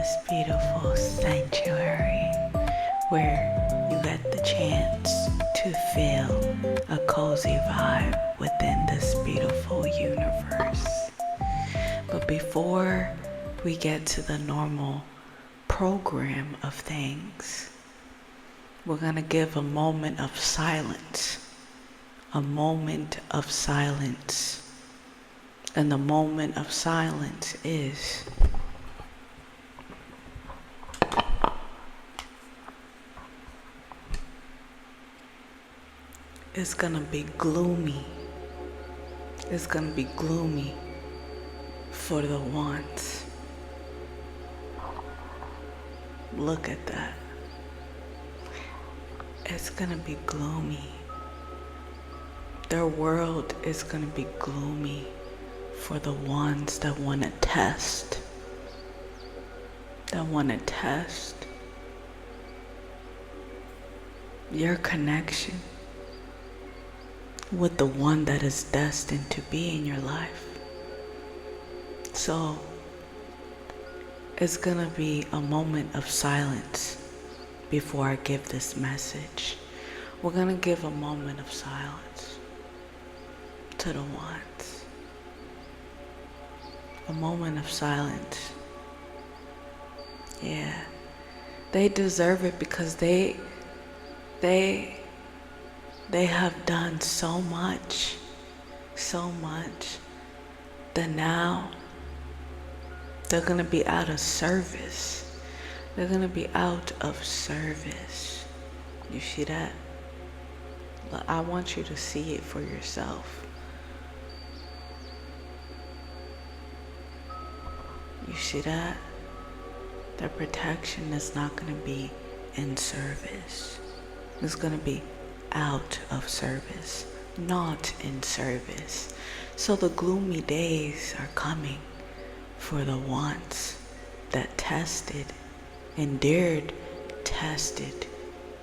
this beautiful sanctuary where you get the chance to feel a cozy vibe within this beautiful universe. But before we get to the normal program of things, we're going to give a moment of silence. A moment of silence. And the moment of silence is it's gonna be gloomy. It's gonna be gloomy for the ones. Look at that. It's gonna be gloomy. Their world is gonna be gloomy for the ones that want to test. That want to test your connection with the one that is destined to be in your life. So it's gonna be a moment of silence before I give this message. We're gonna give a moment of silence to the ones. A moment of silence. Yeah, they deserve it because they have done so much that now they're gonna be out of service. They're gonna be out of service. You see that? I want you to see it for yourself. You see that? Their protection is not going to be in service. It's going to be out of service, not in service. So the gloomy days are coming for the ones that tested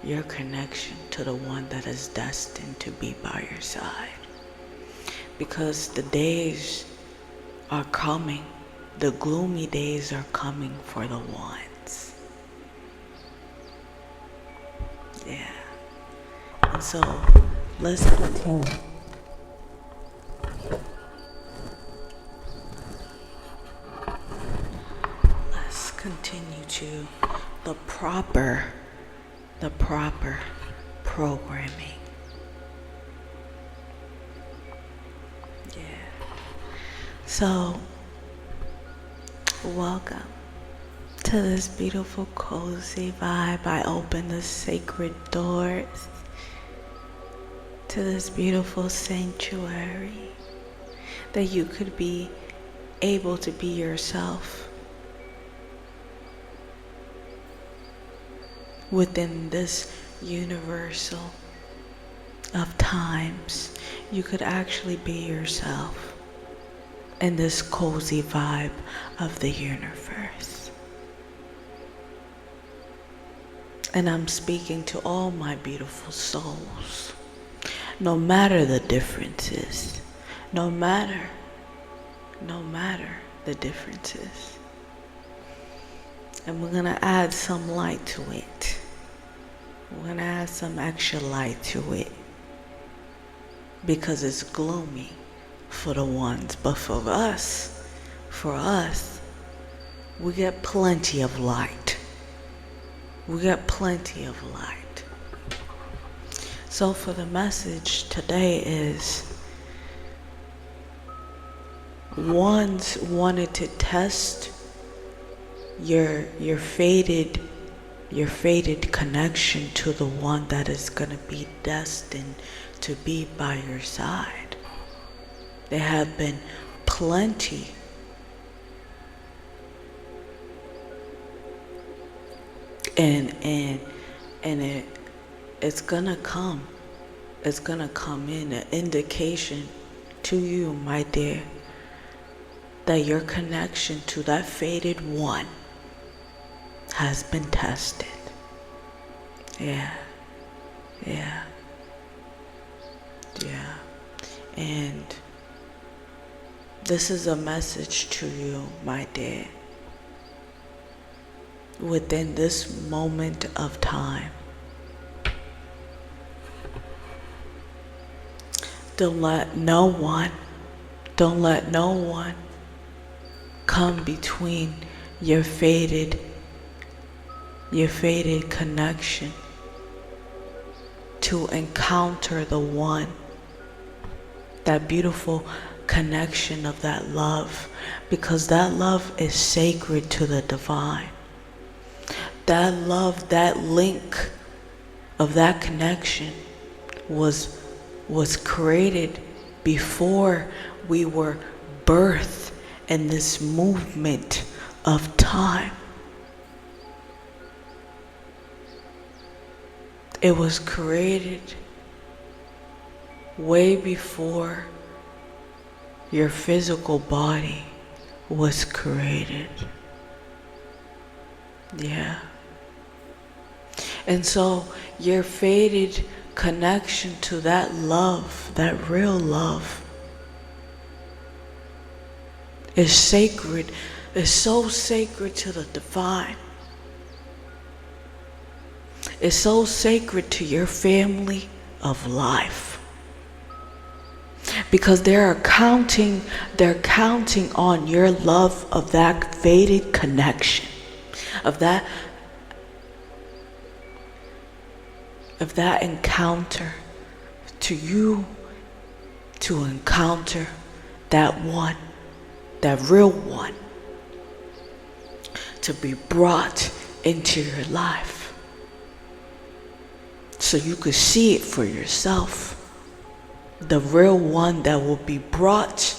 your connection to the one that is destined to be by your side. Because the days are coming. The gloomy days are coming for the ones. Yeah. And so, let's continue. Let's continue to the proper programming. Yeah. So, welcome to this beautiful cozy vibe. I open the sacred doors to this beautiful sanctuary that you could be able to be yourself within this universal of times. You could actually be yourself in this cozy vibe of the universe. And I'm speaking to all my beautiful souls, no matter the differences, no matter the differences. And we're gonna add some light to it. We're gonna add some extra light to it because it's gloomy for the ones, but for us, we get plenty of light. We get plenty of light. So for the message today is, ones wanted to test your faded connection to the one that is gonna be destined to be by your side. There have been plenty and it's gonna come in an indication to you, my dear, that your connection to that faded one has been tested. Yeah. And this is a message to you, my dear. within this moment of time. Don't let no one come between your faded connection to encounter the one, that beautiful connection of that love, because that love is sacred to the divine. That love, that link of that connection was created before we were birthed in this movement of time. It was created way before your physical body was created. Yeah. And so your faded connection to that love, that real love, is sacred, is so sacred to the divine. It's so sacred to your family of life. Because they're counting on your love of that faded connection, of that encounter, to you to encounter that one, that real one, to be brought into your life so you could see it for yourself. The real one that will be brought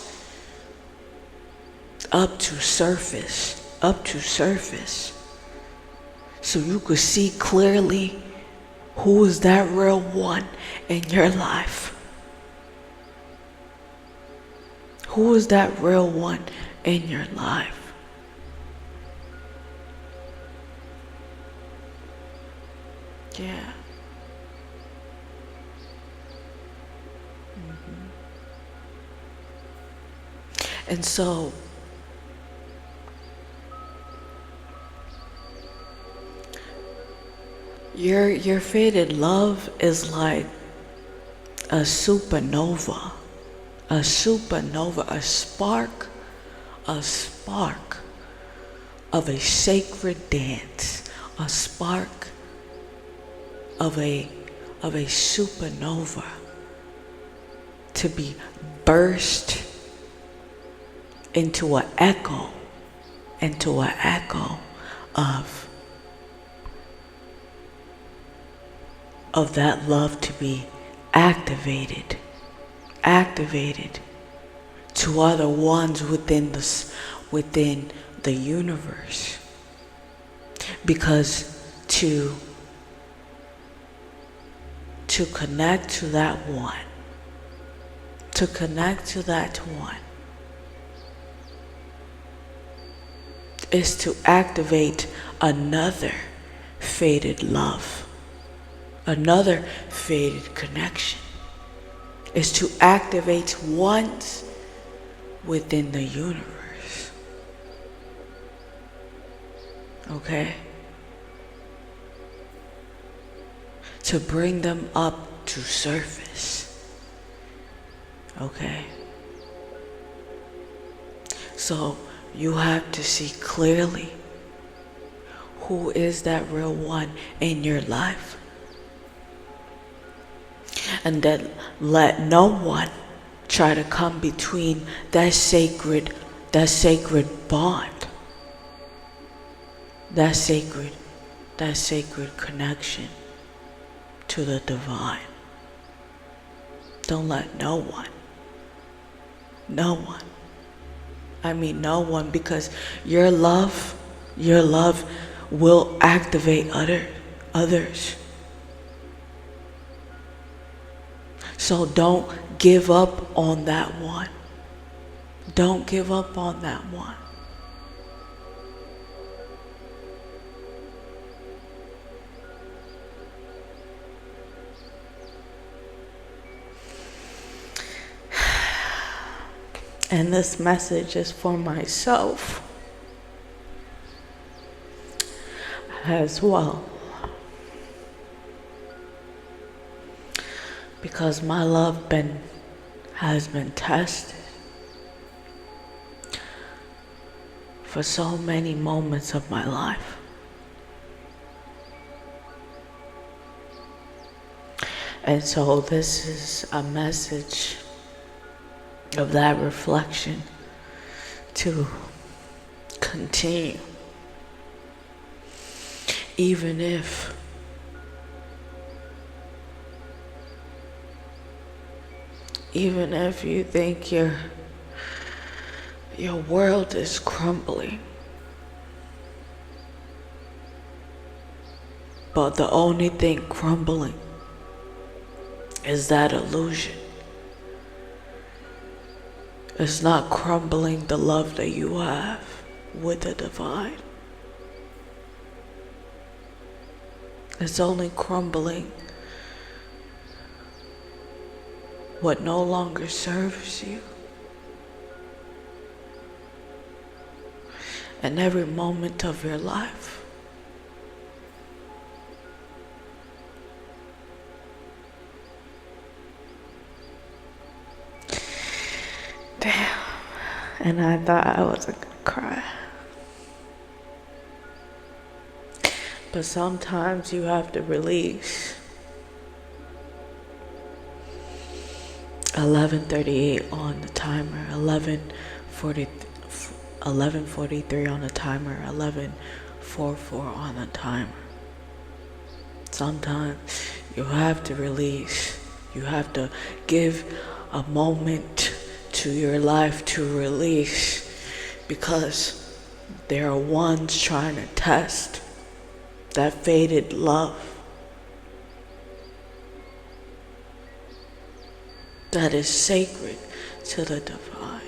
up to surface, so you could see clearly who is that real one in your life. Who is that real one in your life? Yeah. And so your faded love is like a supernova, a spark of a sacred dance, a spark of a supernova to be burst into an echo of that love to be activated to other ones within the universe. Because to connect to that one, is to activate another faded love, another faded connection, is to activate ones within the universe. Okay? To bring them up to surface. Okay? So you have to see clearly who is that real one in your life. And then let no one try to come between that sacred bond, that sacred connection to the divine. Don't let no one. I mean no one, because your love will activate others. So don't give up on that one. Don't give up on that one. And this message is for myself. as well. Because my love has been tested for so many moments of my life. And so this is a message of that reflection to continue. Even if you think your world is crumbling, but the only thing crumbling is that illusion. It's not crumbling the love that you have with the divine. It's only crumbling what no longer serves you. And every moment of your life. Damn. And I thought I wasn't gonna cry. But sometimes you have to release. 11:38 on the timer, 11:43 on the timer, 11:44 on the timer. Sometimes you have to release. You have to give a moment to your life to release, because there are ones trying to test that faded love that is sacred to the divine.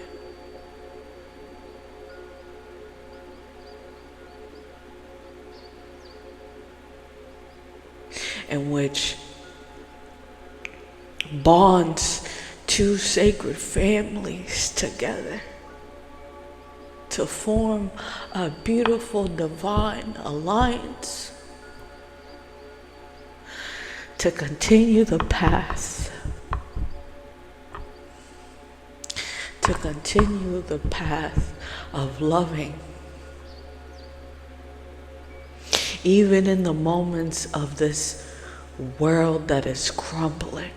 In which bonds two sacred families together to form a beautiful divine alliance to continue the path, of loving, even in the moments of this world that is crumbling.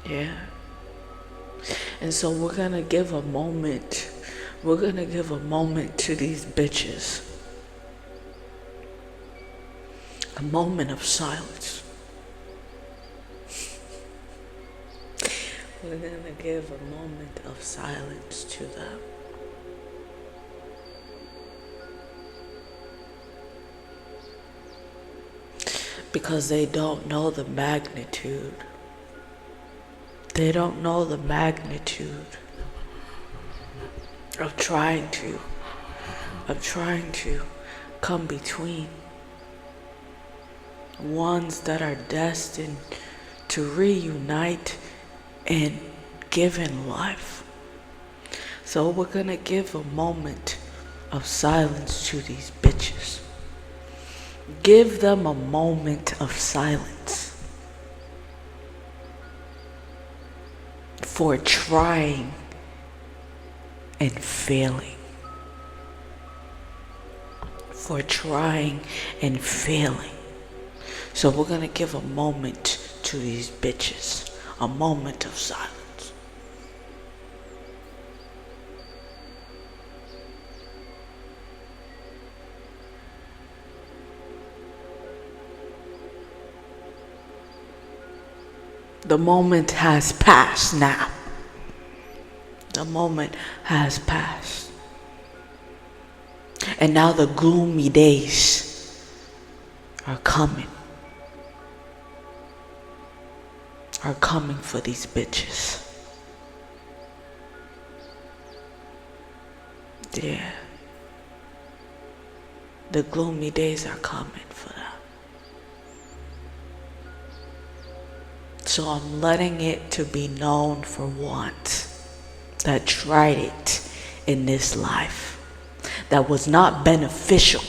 Yeah. And so we're gonna give a moment to these bitches. A moment of silence. We're gonna give a moment of silence to them. Because they don't know the magnitude. They don't know the magnitude of trying to come between ones that are destined to reunite and give in life. So we're gonna give a moment of silence to these bitches. Give them a moment of silence for trying and failing. For trying and failing. So we're gonna give a moment to these bitches. A moment of silence. The moment has passed now. The moment has passed. And now the gloomy days are coming. Are coming for these bitches. Yeah. The gloomy days are coming for them. So I'm letting it to be known for once that tried it in this life that was not beneficial,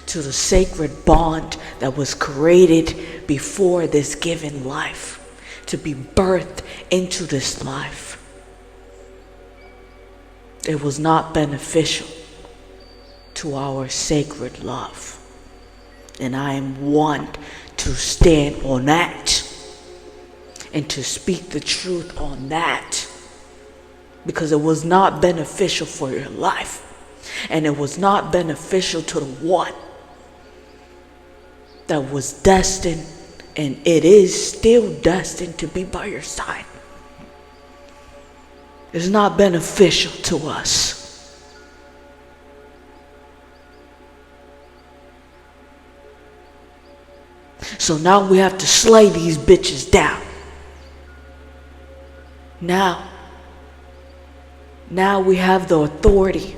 to the sacred bond that was created before this given life, to be birthed into this life. It was not beneficial to our sacred love. And I am one to stand on that and to speak the truth on that, because it was not beneficial for your life, and it was not beneficial to the one that was destined, and it is still destined to be by your side. It's not beneficial to us. So now we have to slay these bitches down. Now we have the authority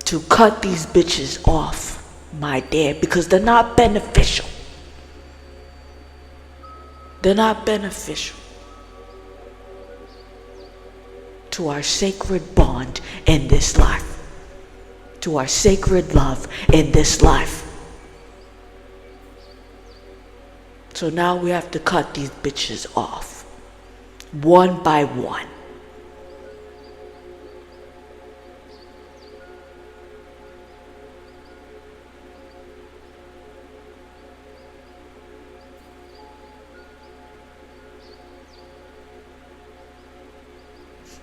to cut these bitches off, my dear, because they're not beneficial. They're not beneficial to our sacred bond in this life, to our sacred love in this life. So now we have to cut these bitches off, one by one.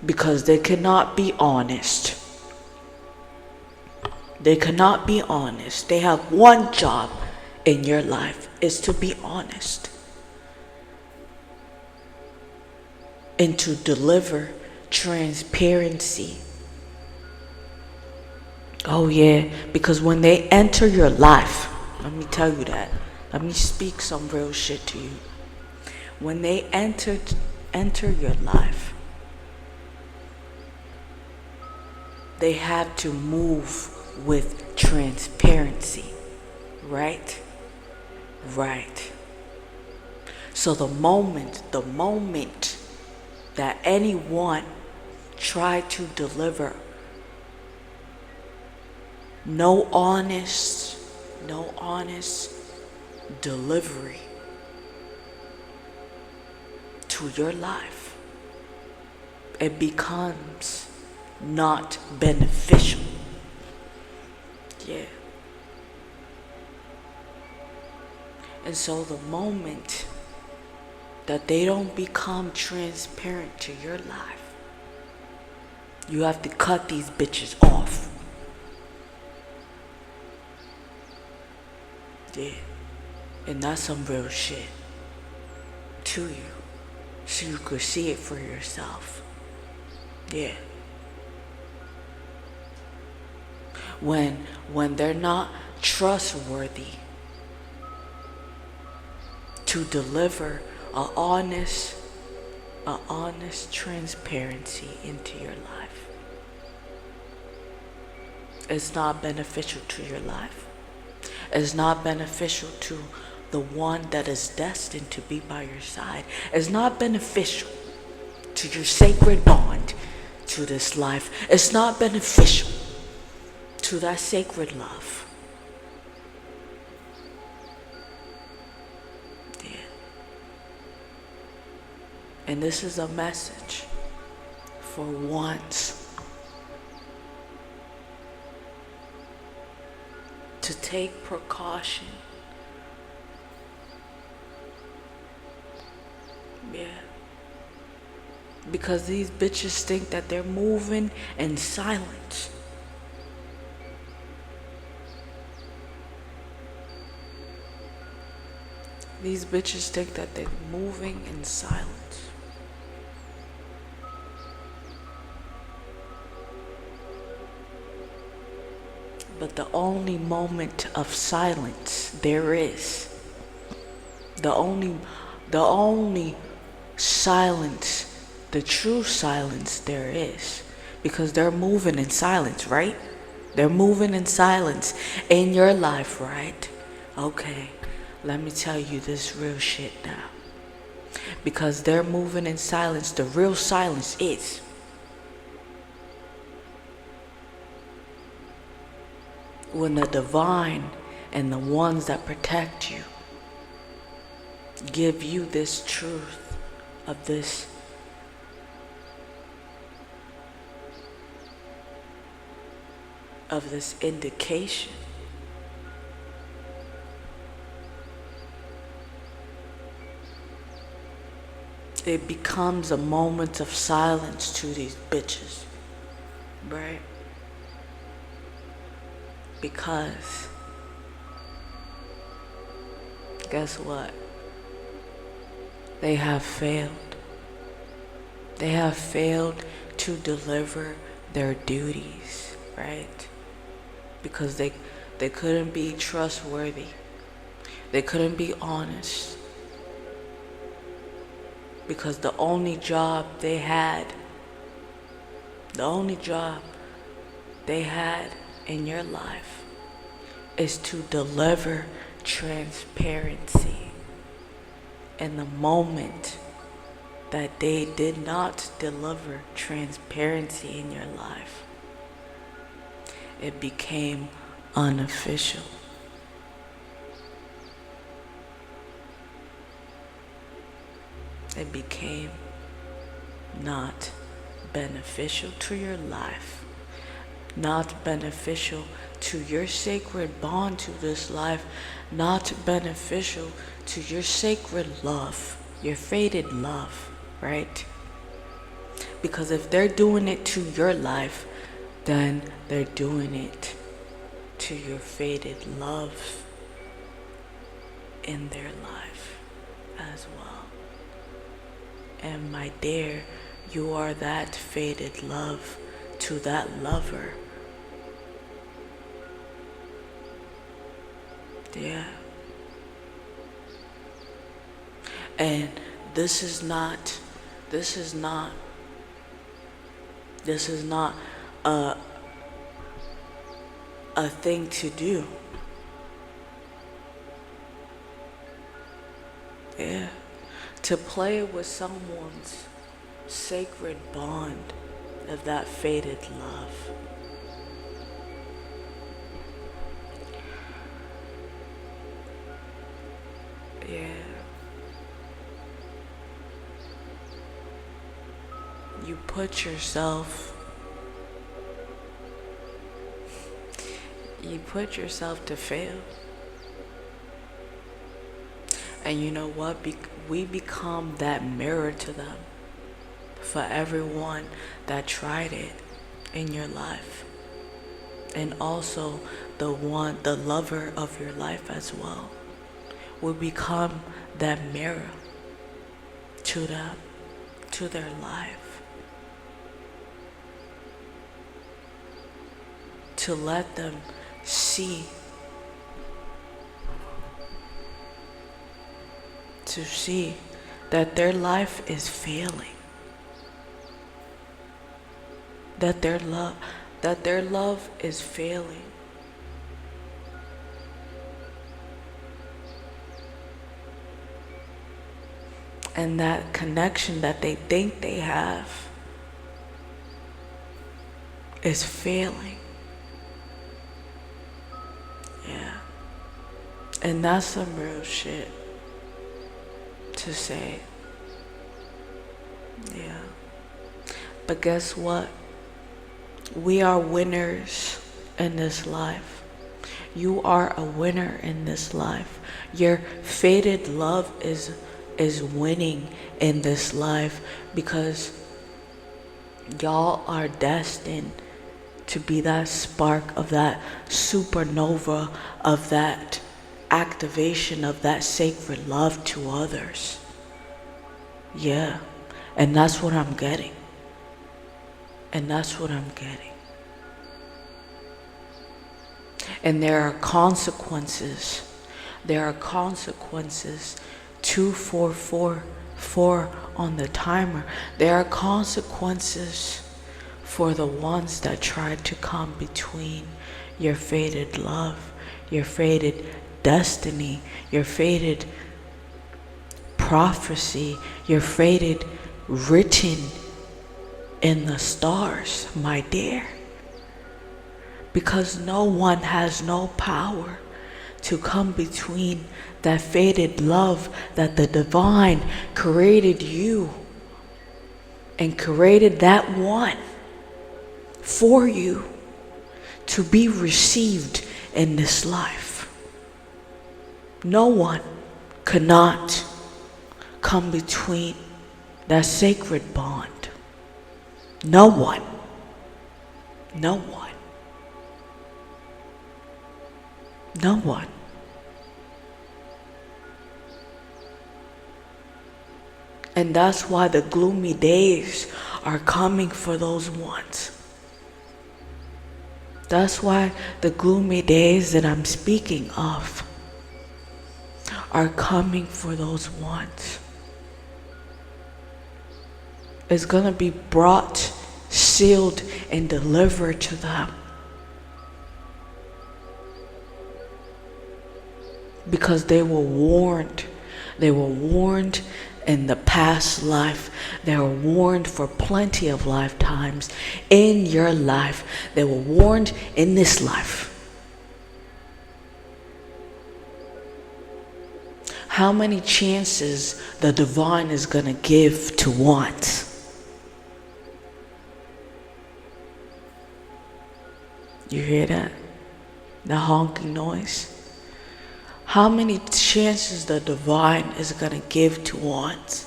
Because they cannot be honest. They cannot be honest. They have one job in your life, is to be honest and to deliver transparency. Oh yeah, because when they enter your life, let me tell you that, let me speak some real shit to you. When they enter your life, they have to move with transparency, right? Right. So the moment that anyone try to deliver no honest delivery to your life, it becomes not beneficial. Yeah. And so the moment that they don't become transparent to your life, you have to cut these bitches off. Yeah. And that's some real shit to you, so you could see it for yourself. Yeah. When they're not trustworthy to deliver a honest transparency into your life, it's not beneficial to your life. It's not beneficial to the one that is destined to be by your side. It's not beneficial to your sacred bond to this life. It's not beneficial to that sacred love. Yeah. And this is a message for ones to take precaution. Yeah. Because these bitches think that they're moving in silence. These bitches think that they're moving in silence. But the only moment of silence there is, the only silence, the true silence there is, because they're moving in silence, right? They're moving in silence in your life, right? Okay, let me tell you this real shit now. because they're moving in silence. The real silence is when the divine and the ones that protect you give you this truth of this indication. It becomes a moment of silence to these bitches, right? Because guess what? They have failed. They have failed to deliver their duties, right? Because they couldn't be trustworthy. They couldn't be honest. Because the only job they had in your life is to deliver transparency. And the moment that they did not deliver transparency in your life, it became unofficial. It became not beneficial to your life, not beneficial to your sacred bond to this life, not beneficial to your sacred love, your fated love, right? Because if they're doing it to your life, then they're doing it to your fated love in their life as well. And my dear, you are that fated love to that lover. Yeah. And this is not a thing to do. Yeah. To play with someone's sacred bond of that fated love. Yeah. You put yourself to fail. And you know what? We become that mirror to them for everyone that tried it in your life. And also the lover of your life as well. We become that mirror to them, to their life. To let them see, that their life is failing. That their love is failing. And that connection that they think they have is failing. Yeah. And that's some real shit to say. Yeah. But guess what? We are winners in this life. You are a winner in this life. Your fated love is winning in this life, because y'all are destined to be that spark of that supernova, of that activation of that sacred love to others. Yeah. And that's what I'm getting. And that's what I'm getting. And there are consequences. There are consequences. 2444 on the timer. There are consequences for the ones that tried to come between your fated love, your fated destiny, your fated prophecy, your fate written in the stars, my dear. Because no one has no power to come between that fated love that the divine created you and created that one for you to be received in this life. No one cannot come between that sacred bond. No one. No one. No one. And that's why the gloomy days are coming for those ones. That's why the gloomy days that I'm speaking of are coming for those ones. It's gonna be brought, sealed, and delivered to them. Because they were warned. They were warned in the past life. They were warned for plenty of lifetimes in your life. They were warned in this life. How many chances the divine is gonna give to want? You hear that? The honking noise? How many chances the divine is gonna give to want?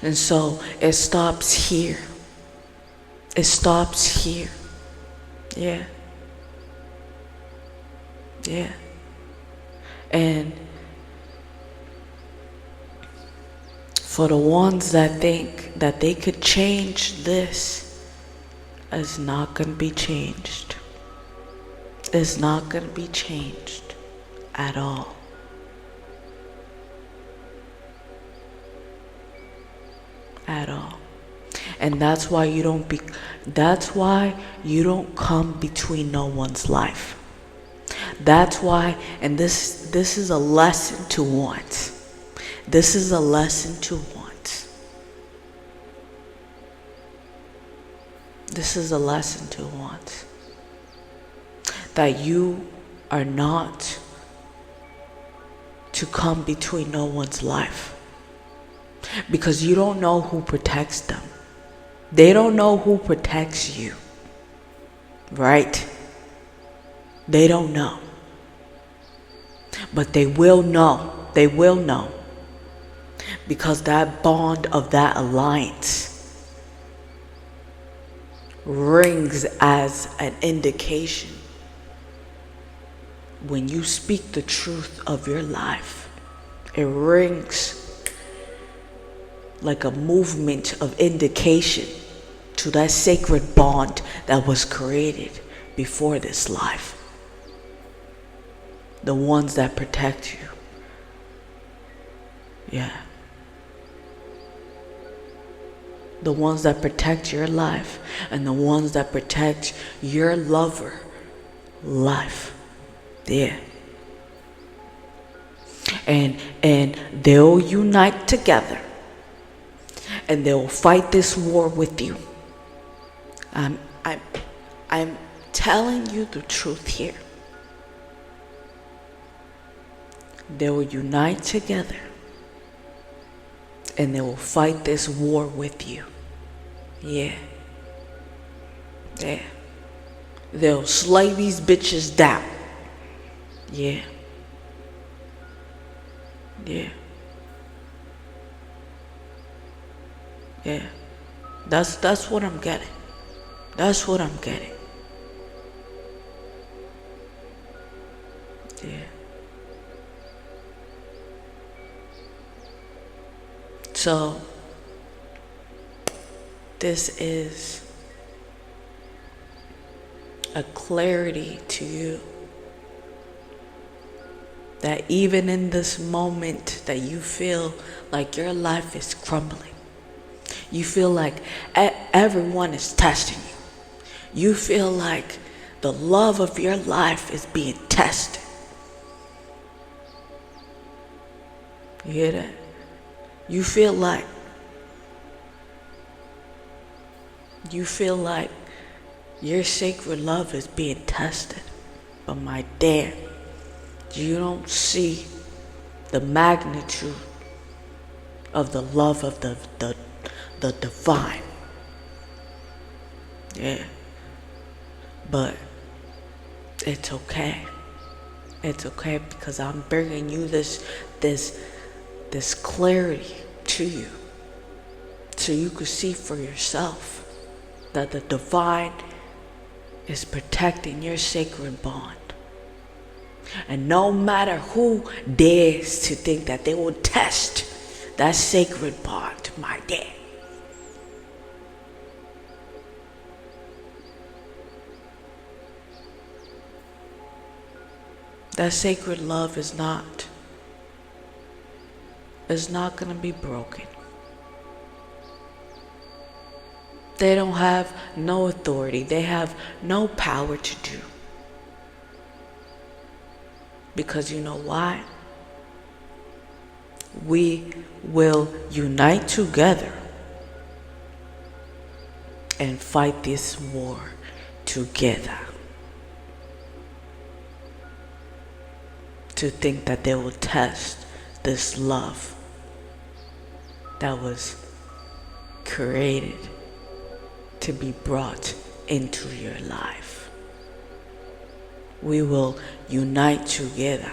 And so it stops here. It stops here. Yeah. Yeah. And for the ones that think that they could change this, it's not going to be changed. It's not going to be changed at all. At all. And that's why you don't come between no one's life. That's why, and this is a lesson to want. This is a lesson to want. This is a lesson to want. That you are not to come between no one's life. Because you don't know who protects them. They don't know who protects you. Right? They don't know. But they will know. They will know. Because that bond of that alliance rings as an indication when you speak the truth of your life. It rings like a movement of indication to that sacred bond that was created before this life. The ones that protect you. Yeah. The ones that protect your life and the ones that protect your lover life. Yeah. And they'll unite together and they'll fight this war with you. I'm telling you the truth here. They will unite together and they will fight this war with you. Yeah. Yeah. They'll slay these bitches down. Yeah. Yeah. Yeah. That's what I'm getting. That's what I'm getting. Yeah. So, this is a clarity to you that even in this moment that you feel like your life is crumbling, you feel like everyone is testing you, you feel like the love of your life is being tested. You hear that? You feel like your sacred love is being tested. But my dear, you don't see the magnitude of the love of the divine. Yeah. But it's okay. It's okay, because I'm bringing you this clarity to you, so you can see for yourself that the divine is protecting your sacred bond. And no matter who dares to think that they will test that sacred bond, my dear, that sacred love is not going to be broken. They don't have no authority. They have no power to do. Because you know why? We will unite together and fight this war together. To think that they will test this love that was created to be brought into your life. We will unite together.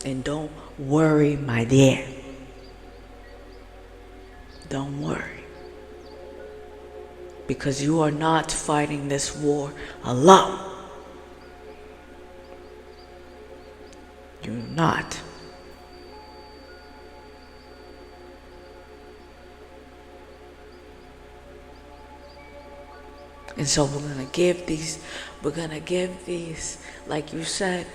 And don't worry, my dear. Don't worry. Because you are not fighting this war alone. You're not. And so we're gonna give these, like you said,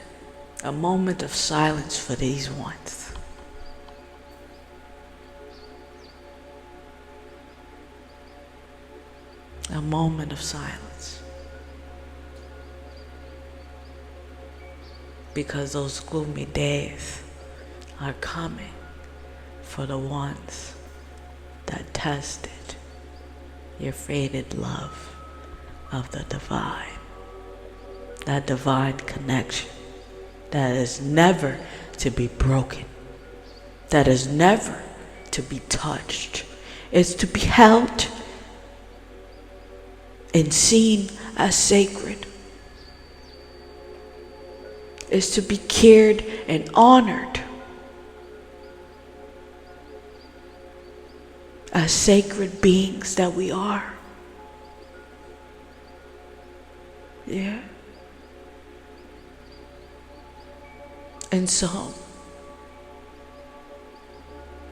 a moment of silence for these ones. A moment of silence. Because those gloomy days are coming for the ones that tested your faded love of the divine. That divine connection that is never to be broken, that is never to be touched. It's to be held and seen as sacred. Is to be cared and honored as sacred beings that we are. Yeah. And so,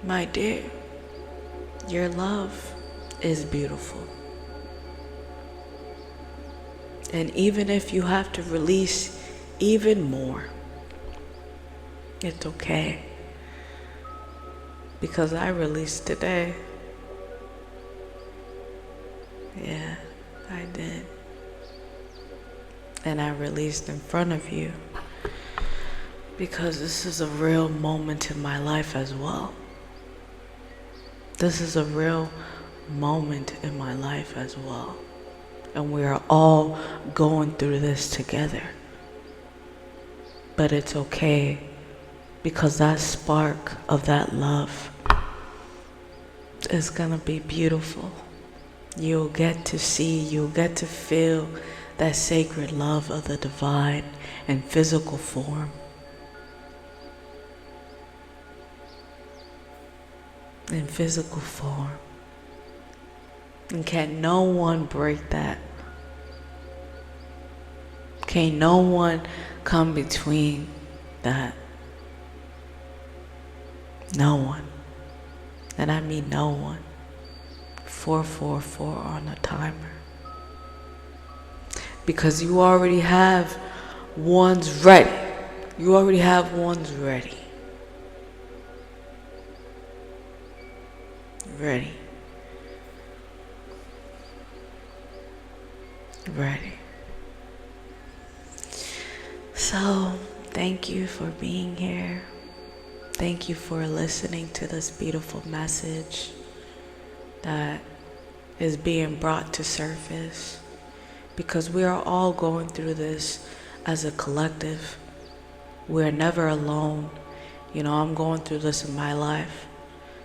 my dear, your love is beautiful. And even if you have to release even more, it's okay. Because I released today. Yeah, I did. And I released in front of you. Because this is a real moment in my life as well. This is a real moment in my life as well. And we are all going through this together. But it's okay, because that spark of that love is gonna be beautiful. You'll get to see, you'll get to feel that sacred love of the divine in physical form. In physical form. And can no one break that? Can no one come between that? No one. And I mean no one. 444 on a timer. Because you already have ones ready. You already have ones ready. Ready. Ready. So, thank you for being here. Thank you for listening to this beautiful message that is being brought to surface, because we are all going through this as a collective. We're never alone. You know, I'm going through this in my life,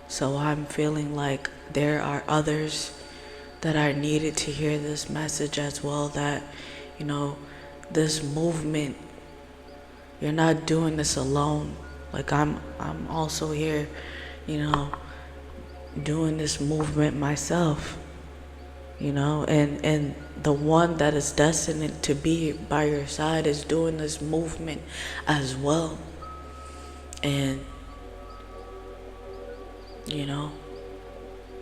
so I'm feeling like there are others that are needed to hear this message as well, that, you know, this movement, you're not doing this alone. Like I'm also here, you know, doing this movement myself, you know, and the one that is destined to be by your side is doing this movement as well. And, you know,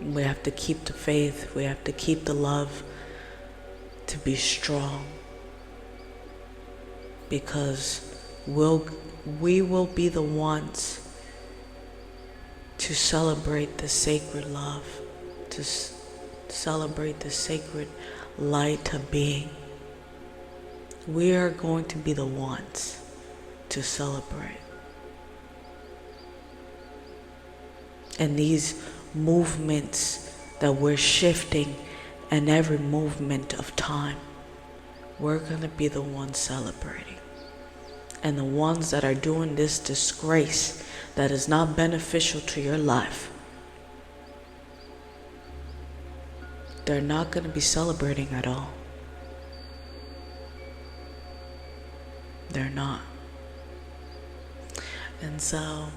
we have to keep the faith, we have to keep the love to be strong, because we will be the ones to celebrate the sacred love, to celebrate the sacred light of being. We are going to be the ones to celebrate. And these movements that we're shifting, and every movement of time, we're going to be the ones celebrating. And the ones that are doing this disgrace that is not beneficial to your life, they're not going to be celebrating at all. They're not. And so,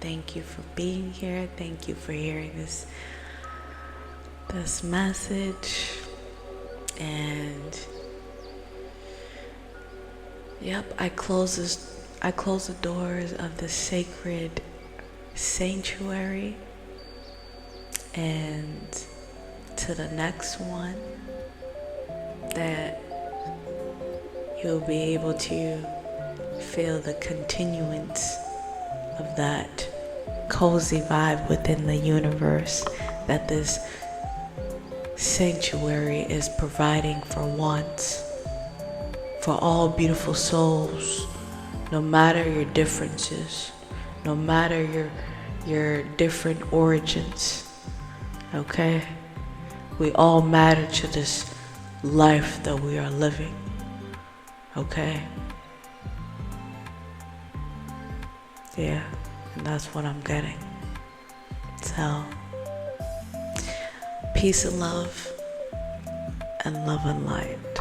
thank you for being here. Thank you for hearing this message. And yep, I close the doors of the sacred sanctuary, and to the next one, that you'll be able to feel the continuance of that cozy vibe within the universe that this sanctuary is providing for once, for all beautiful souls, no matter your differences, no matter your different origins, okay? We all matter to this life that we are living, okay? Yeah, and that's what I'm getting. So, peace and love and light.